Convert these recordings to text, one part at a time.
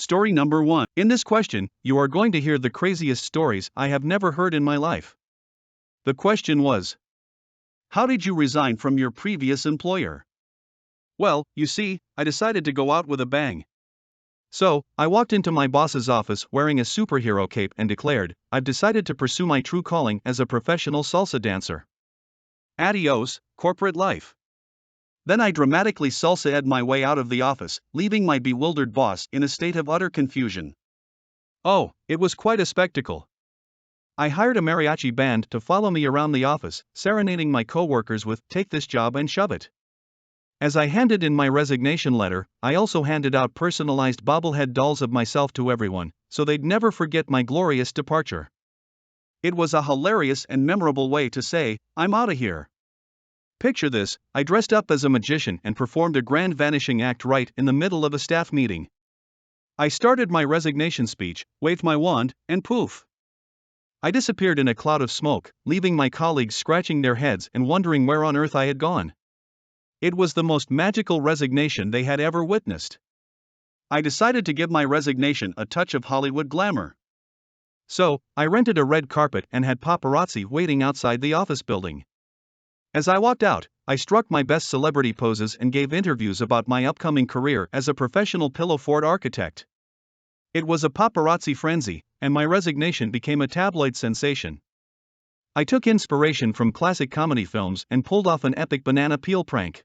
Story number 1. In this question, you are going to hear the craziest stories I have never heard in my life. The question was, how did you resign from your previous employer? Well, you see, I decided to go out with a bang. So, I walked into my boss's office wearing a superhero cape and declared, I've decided to pursue my true calling as a professional salsa dancer. Adios, corporate life. Then I dramatically salsa-ed my way out of the office, leaving my bewildered boss in a state of utter confusion. Oh, it was quite a spectacle. I hired a mariachi band to follow me around the office, serenading my coworkers with, "Take this job and shove it." As I handed in my resignation letter, I also handed out personalized bobblehead dolls of myself to everyone, so they'd never forget my glorious departure. It was a hilarious and memorable way to say, "I'm outta here." Picture this, I dressed up as a magician and performed a grand vanishing act right in the middle of a staff meeting. I started my resignation speech, waved my wand, and poof! I disappeared in a cloud of smoke, leaving my colleagues scratching their heads and wondering where on earth I had gone. It was the most magical resignation they had ever witnessed. I decided to give my resignation a touch of Hollywood glamour. So, I rented a red carpet and had paparazzi waiting outside the office building. As I walked out, I struck my best celebrity poses and gave interviews about my upcoming career as a professional pillow fort architect. It was a paparazzi frenzy, and my resignation became a tabloid sensation. I took inspiration from classic comedy films and pulled off an epic banana peel prank.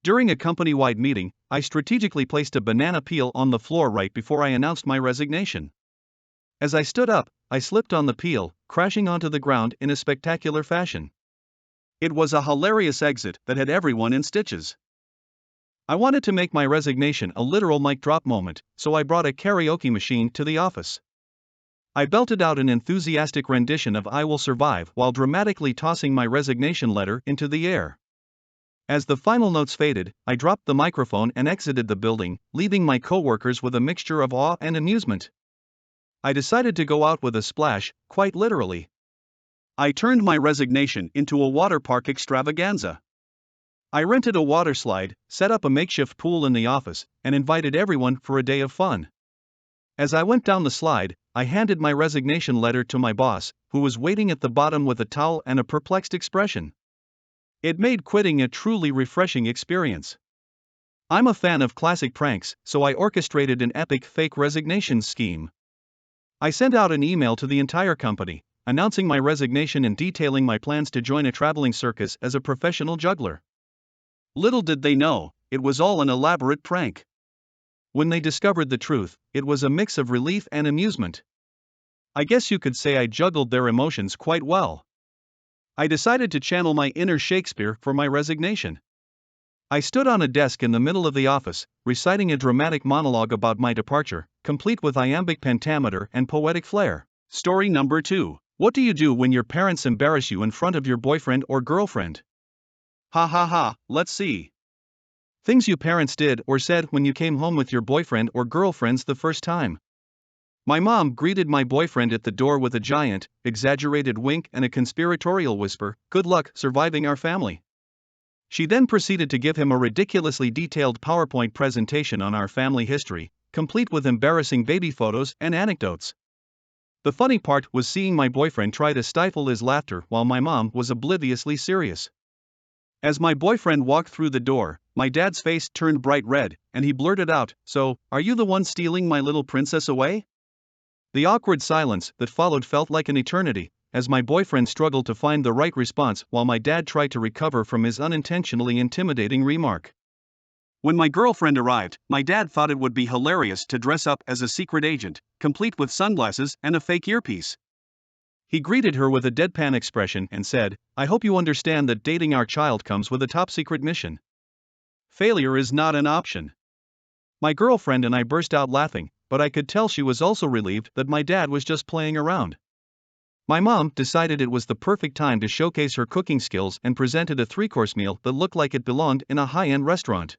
During a company-wide meeting, I strategically placed a banana peel on the floor right before I announced my resignation. As I stood up, I slipped on the peel, crashing onto the ground in a spectacular fashion. It was a hilarious exit that had everyone in stitches. I wanted to make my resignation a literal mic drop moment, so I brought a karaoke machine to the office. I belted out an enthusiastic rendition of "I Will Survive" while dramatically tossing my resignation letter into the air. As the final notes faded, I dropped the microphone and exited the building, leaving my coworkers with a mixture of awe and amusement. I decided to go out with a splash, quite literally. I turned my resignation into a water park extravaganza. I rented a water slide, set up a makeshift pool in the office, and invited everyone for a day of fun. As I went down the slide, I handed my resignation letter to my boss, who was waiting at the bottom with a towel and a perplexed expression. It made quitting a truly refreshing experience. I'm a fan of classic pranks, so I orchestrated an epic fake resignation scheme. I sent out an email to the entire company, announcing my resignation and detailing my plans to join a traveling circus as a professional juggler. Little did they know, it was all an elaborate prank. When they discovered the truth, it was a mix of relief and amusement. I guess you could say I juggled their emotions quite well. I decided to channel my inner Shakespeare for my resignation. I stood on a desk in the middle of the office, reciting a dramatic monologue about my departure, complete with iambic pentameter and poetic flair. Story number 2. What do you do when your parents embarrass you in front of your boyfriend or girlfriend? Ha ha ha, let's see. Things you parents did or said when you came home with your boyfriend or girlfriends the first time. My mom greeted my boyfriend at the door with a giant, exaggerated wink and a conspiratorial whisper, "Good luck surviving our family." She then proceeded to give him a ridiculously detailed PowerPoint presentation on our family history, complete with embarrassing baby photos and anecdotes. The funny part was seeing my boyfriend try to stifle his laughter while my mom was obliviously serious. As my boyfriend walked through the door, my dad's face turned bright red, and he blurted out, "So, are you the one stealing my little princess away?" The awkward silence that followed felt like an eternity, as my boyfriend struggled to find the right response while my dad tried to recover from his unintentionally intimidating remark. When my girlfriend arrived, my dad thought it would be hilarious to dress up as a secret agent, complete with sunglasses and a fake earpiece. He greeted her with a deadpan expression and said, "I hope you understand that dating our child comes with a top-secret mission. Failure is not an option." My girlfriend and I burst out laughing, but I could tell she was also relieved that my dad was just playing around. My mom decided it was the perfect time to showcase her cooking skills and presented a 3-course meal that looked like it belonged in a high-end restaurant.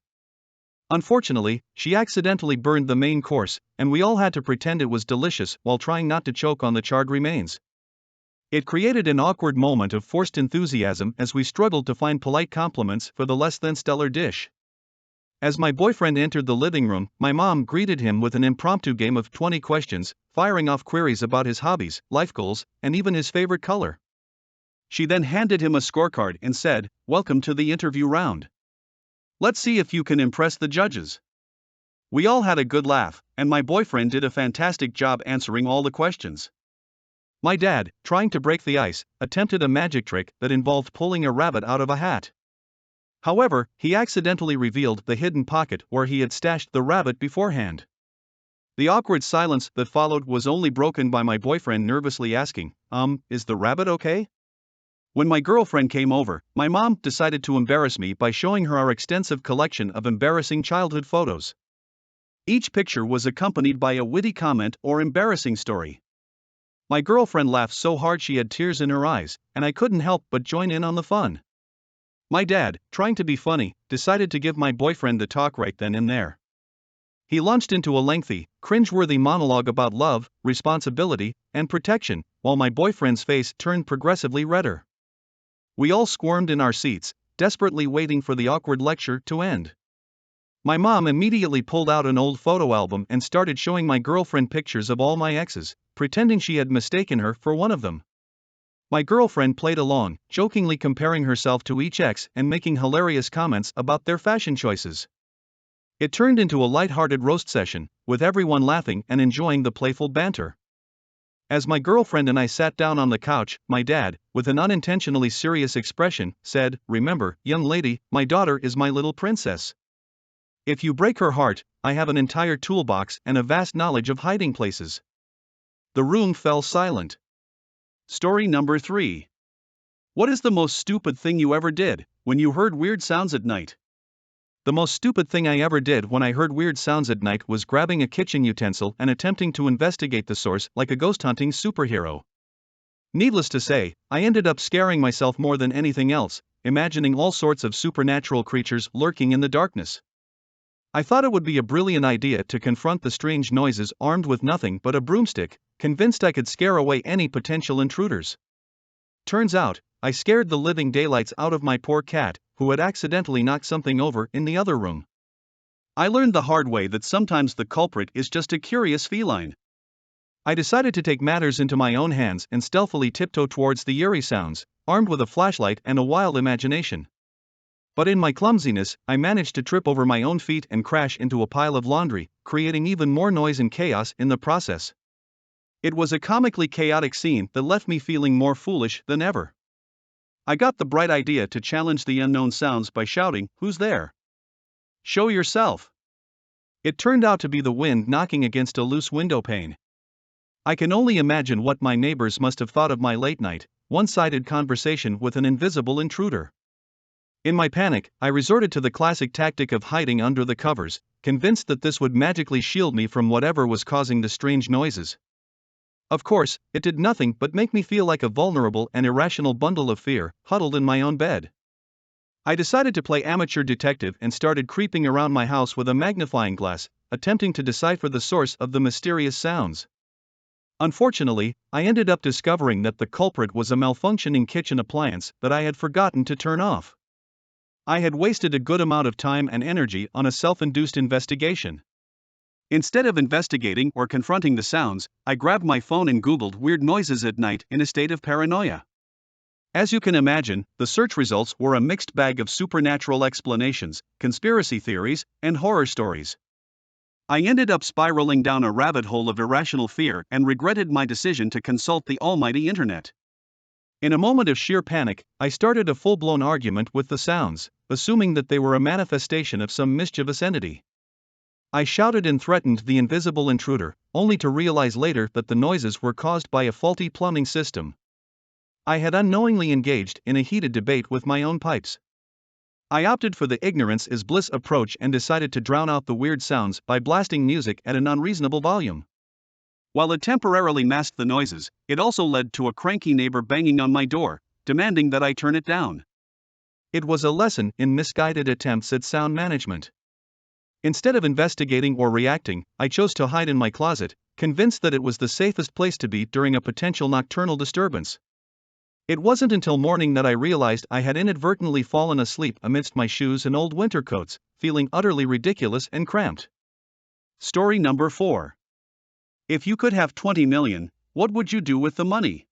Unfortunately, she accidentally burned the main course, and we all had to pretend it was delicious while trying not to choke on the charred remains. It created an awkward moment of forced enthusiasm as we struggled to find polite compliments for the less-than-stellar dish. As my boyfriend entered the living room, my mom greeted him with an impromptu game of 20 questions, firing off queries about his hobbies, life goals, and even his favorite color. She then handed him a scorecard and said, "Welcome to the interview round. Let's see if you can impress the judges." We all had a good laugh, and my boyfriend did a fantastic job answering all the questions. My dad, trying to break the ice, attempted a magic trick that involved pulling a rabbit out of a hat. However, he accidentally revealed the hidden pocket where he had stashed the rabbit beforehand. The awkward silence that followed was only broken by my boyfriend nervously asking, "Is the rabbit okay?" When my girlfriend came over, my mom decided to embarrass me by showing her our extensive collection of embarrassing childhood photos. Each picture was accompanied by a witty comment or embarrassing story. My girlfriend laughed so hard she had tears in her eyes, and I couldn't help but join in on the fun. My dad, trying to be funny, decided to give my boyfriend the talk right then and there. He launched into a lengthy, cringeworthy monologue about love, responsibility, and protection, while my boyfriend's face turned progressively redder. We all squirmed in our seats, desperately waiting for the awkward lecture to end. My mom immediately pulled out an old photo album and started showing my girlfriend pictures of all my exes, pretending she had mistaken her for one of them. My girlfriend played along, jokingly comparing herself to each ex and making hilarious comments about their fashion choices. It turned into a light-hearted roast session, with everyone laughing and enjoying the playful banter. As my girlfriend and I sat down on the couch, my dad, with an unintentionally serious expression, said, "Remember, young lady, my daughter is my little princess. If you break her heart, I have an entire toolbox and a vast knowledge of hiding places." The room fell silent. Story number 3. What is the most stupid thing you ever did when you heard weird sounds at night? The most stupid thing I ever did when I heard weird sounds at night was grabbing a kitchen utensil and attempting to investigate the source like a ghost hunting superhero. Needless to say, I ended up scaring myself more than anything else, imagining all sorts of supernatural creatures lurking in the darkness. I thought it would be a brilliant idea to confront the strange noises armed with nothing but a broomstick, convinced I could scare away any potential intruders. Turns out, I scared the living daylights out of my poor cat, who had accidentally knocked something over in the other room. I learned the hard way that sometimes the culprit is just a curious feline. I decided to take matters into my own hands and stealthily tiptoe towards the eerie sounds, armed with a flashlight and a wild imagination. But in my clumsiness, I managed to trip over my own feet and crash into a pile of laundry, creating even more noise and chaos in the process. It was a comically chaotic scene that left me feeling more foolish than ever. I got the bright idea to challenge the unknown sounds by shouting, "Who's there? Show yourself." It turned out to be the wind knocking against a loose window pane. I can only imagine what my neighbors must have thought of my late-night, one-sided conversation with an invisible intruder. In my panic, I resorted to the classic tactic of hiding under the covers, convinced that this would magically shield me from whatever was causing the strange noises. Of course, it did nothing but make me feel like a vulnerable and irrational bundle of fear, huddled in my own bed. I decided to play amateur detective and started creeping around my house with a magnifying glass, attempting to decipher the source of the mysterious sounds. Unfortunately, I ended up discovering that the culprit was a malfunctioning kitchen appliance that I had forgotten to turn off. I had wasted a good amount of time and energy on a self-induced investigation. Instead of investigating or confronting the sounds, I grabbed my phone and Googled weird noises at night in a state of paranoia. As you can imagine, the search results were a mixed bag of supernatural explanations, conspiracy theories, and horror stories. I ended up spiraling down a rabbit hole of irrational fear and regretted my decision to consult the almighty internet. In a moment of sheer panic, I started a full-blown argument with the sounds, assuming that they were a manifestation of some mischievous entity. I shouted and threatened the invisible intruder, only to realize later that the noises were caused by a faulty plumbing system. I had unknowingly engaged in a heated debate with my own pipes. I opted for the ignorance is bliss approach and decided to drown out the weird sounds by blasting music at an unreasonable volume. While it temporarily masked the noises, it also led to a cranky neighbor banging on my door, demanding that I turn it down. It was a lesson in misguided attempts at sound management. Instead of investigating or reacting, I chose to hide in my closet, convinced that it was the safest place to be during a potential nocturnal disturbance. It wasn't until morning that I realized I had inadvertently fallen asleep amidst my shoes and old winter coats, feeling utterly ridiculous and cramped. Story number 4. If you could have 20 million, what would you do with the money?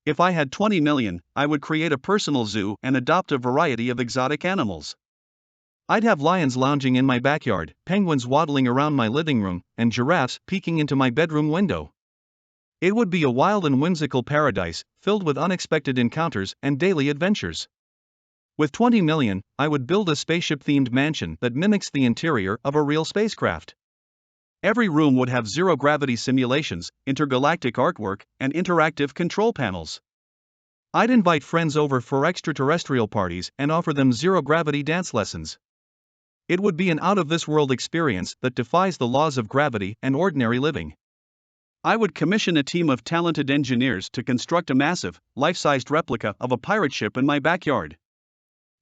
If I had 20 million, I would create a personal zoo and adopt a variety of exotic animals. I'd have lions lounging in my backyard, penguins waddling around my living room, and giraffes peeking into my bedroom window. It would be a wild and whimsical paradise, filled with unexpected encounters and daily adventures. With 20 million, I would build a spaceship-themed mansion that mimics the interior of a real spacecraft. Every room would have zero-gravity simulations, intergalactic artwork, and interactive control panels. I'd invite friends over for extraterrestrial parties and offer them zero-gravity dance lessons. It would be an out-of-this-world experience that defies the laws of gravity and ordinary living. I would commission a team of talented engineers to construct a massive, life-sized replica of a pirate ship in my backyard.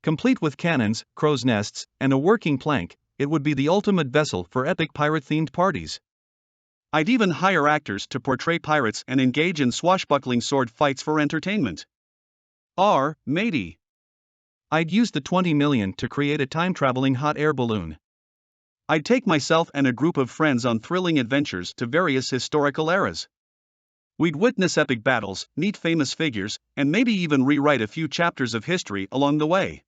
Complete with cannons, crow's nests, and a working plank, it would be the ultimate vessel for epic pirate-themed parties. I'd even hire actors to portray pirates and engage in swashbuckling sword fights for entertainment. Matey. I'd use the 20 million to create a time-traveling hot air balloon. I'd take myself and a group of friends on thrilling adventures to various historical eras. We'd witness epic battles, meet famous figures, and maybe even rewrite a few chapters of history along the way.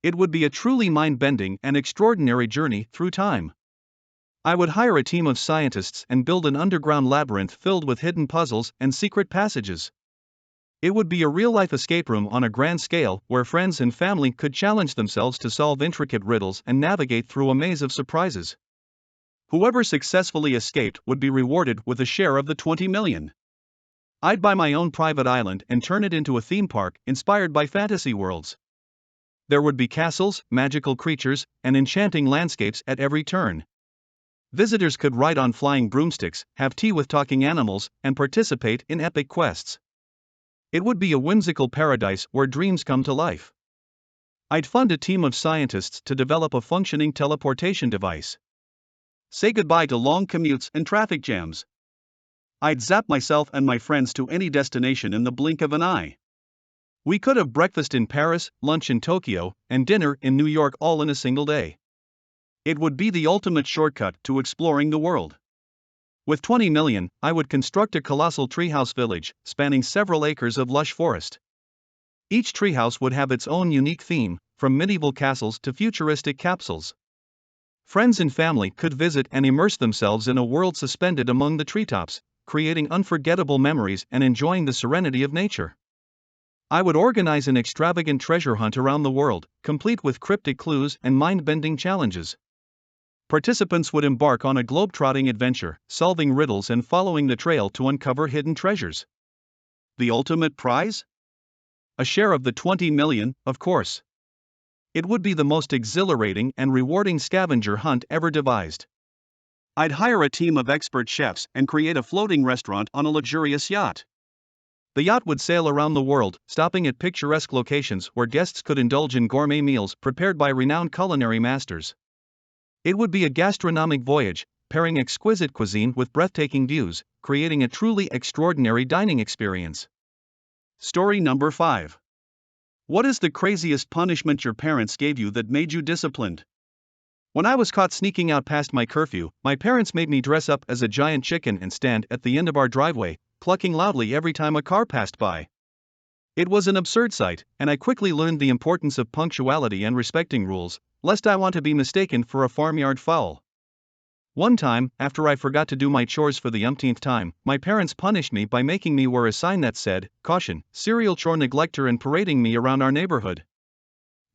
It would be a truly mind-bending and extraordinary journey through time. I would hire a team of scientists and build an underground labyrinth filled with hidden puzzles and secret passages. It would be a real-life escape room on a grand scale where friends and family could challenge themselves to solve intricate riddles and navigate through a maze of surprises. Whoever successfully escaped would be rewarded with a share of the 20 million. I'd buy my own private island and turn it into a theme park inspired by fantasy worlds. There would be castles, magical creatures, and enchanting landscapes at every turn. Visitors could ride on flying broomsticks, have tea with talking animals, and participate in epic quests. It would be a whimsical paradise where dreams come to life. I'd fund a team of scientists to develop a functioning teleportation device. Say goodbye to long commutes and traffic jams. I'd zap myself and my friends to any destination in the blink of an eye. We could have breakfast in Paris, lunch in Tokyo, and dinner in New York all in a single day. It would be the ultimate shortcut to exploring the world. With 20 million, I would construct a colossal treehouse village, spanning several acres of lush forest. Each treehouse would have its own unique theme, from medieval castles to futuristic capsules. Friends and family could visit and immerse themselves in a world suspended among the treetops, creating unforgettable memories and enjoying the serenity of nature. I would organize an extravagant treasure hunt around the world, complete with cryptic clues and mind-bending challenges. Participants would embark on a globe-trotting adventure, solving riddles and following the trail to uncover hidden treasures. The ultimate prize? A share of the 20 million, of course. It would be the most exhilarating and rewarding scavenger hunt ever devised. I'd hire a team of expert chefs and create a floating restaurant on a luxurious yacht. The yacht would sail around the world, stopping at picturesque locations where guests could indulge in gourmet meals prepared by renowned culinary masters. It would be a gastronomic voyage, pairing exquisite cuisine with breathtaking views, creating a truly extraordinary dining experience. Story number 5. What is the craziest punishment your parents gave you that made you disciplined? When I was caught sneaking out past my curfew, my parents made me dress up as a giant chicken and stand at the end of our driveway, clucking loudly every time a car passed by. It was an absurd sight, and I quickly learned the importance of punctuality and respecting rules, lest I want to be mistaken for a farmyard fowl. One time, after I forgot to do my chores for the umpteenth time, my parents punished me by making me wear a sign that said, "Caution, serial chore neglector," and parading me around our neighborhood.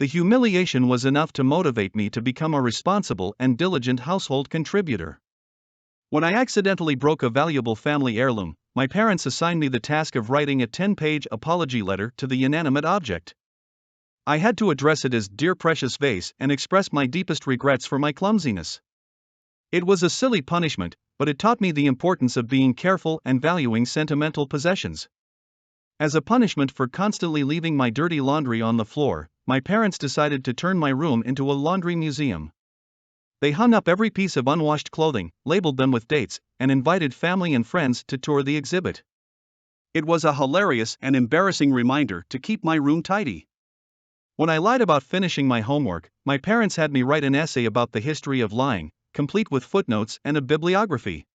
The humiliation was enough to motivate me to become a responsible and diligent household contributor. When I accidentally broke a valuable family heirloom, my parents assigned me the task of writing a 10-page apology letter to the inanimate object. I had to address it as "Dear Precious Vase" and express my deepest regrets for my clumsiness. It was a silly punishment, but it taught me the importance of being careful and valuing sentimental possessions. As a punishment for constantly leaving my dirty laundry on the floor, my parents decided to turn my room into a laundry museum. They hung up every piece of unwashed clothing, labeled them with dates, and invited family and friends to tour the exhibit. It was a hilarious and embarrassing reminder to keep my room tidy. When I lied about finishing my homework, my parents had me write an essay about the history of lying, complete with footnotes and a bibliography.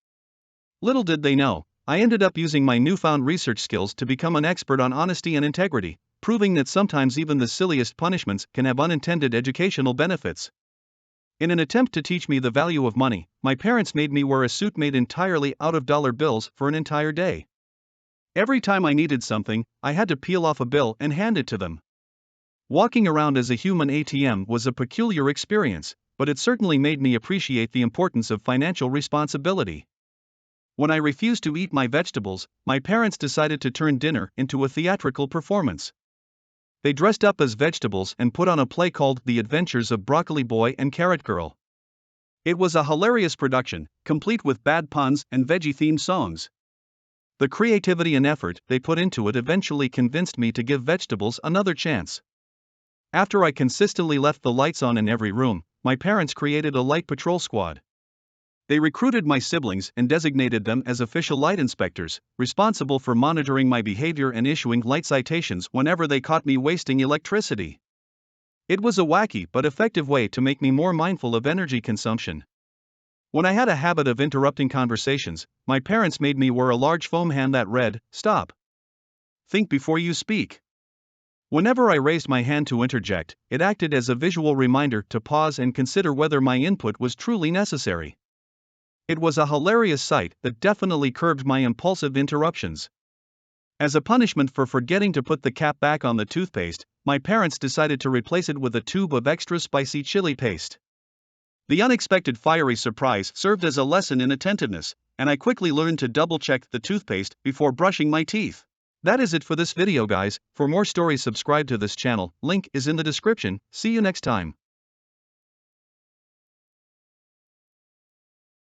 Little did they know, I ended up using my newfound research skills to become an expert on honesty and integrity, proving that sometimes even the silliest punishments can have unintended educational benefits. In an attempt to teach me the value of money, my parents made me wear a suit made entirely out of dollar bills for an entire day. Every time I needed something, I had to peel off a bill and hand it to them. Walking around as a human ATM was a peculiar experience, but it certainly made me appreciate the importance of financial responsibility. When I refused to eat my vegetables, my parents decided to turn dinner into a theatrical performance. They dressed up as vegetables and put on a play called The Adventures of Broccoli Boy and Carrot Girl. It was a hilarious production, complete with bad puns and veggie-themed songs. The creativity and effort they put into it eventually convinced me to give vegetables another chance. After I consistently left the lights on in every room, my parents created a light patrol squad. They recruited my siblings and designated them as official light inspectors, responsible for monitoring my behavior and issuing light citations whenever they caught me wasting electricity. It was a wacky but effective way to make me more mindful of energy consumption. When I had a habit of interrupting conversations, my parents made me wear a large foam hand that read, "Stop. Think before you speak." Whenever I raised my hand to interject, it acted as a visual reminder to pause and consider whether my input was truly necessary. It was a hilarious sight that definitely curbed my impulsive interruptions. As a punishment for forgetting to put the cap back on the toothpaste, my parents decided to replace it with a tube of extra spicy chili paste. The unexpected fiery surprise served as a lesson in attentiveness, and I quickly learned to double-check the toothpaste before brushing my teeth. That is it for this video, guys. For more stories, subscribe to this channel, link is in the description. See you next time.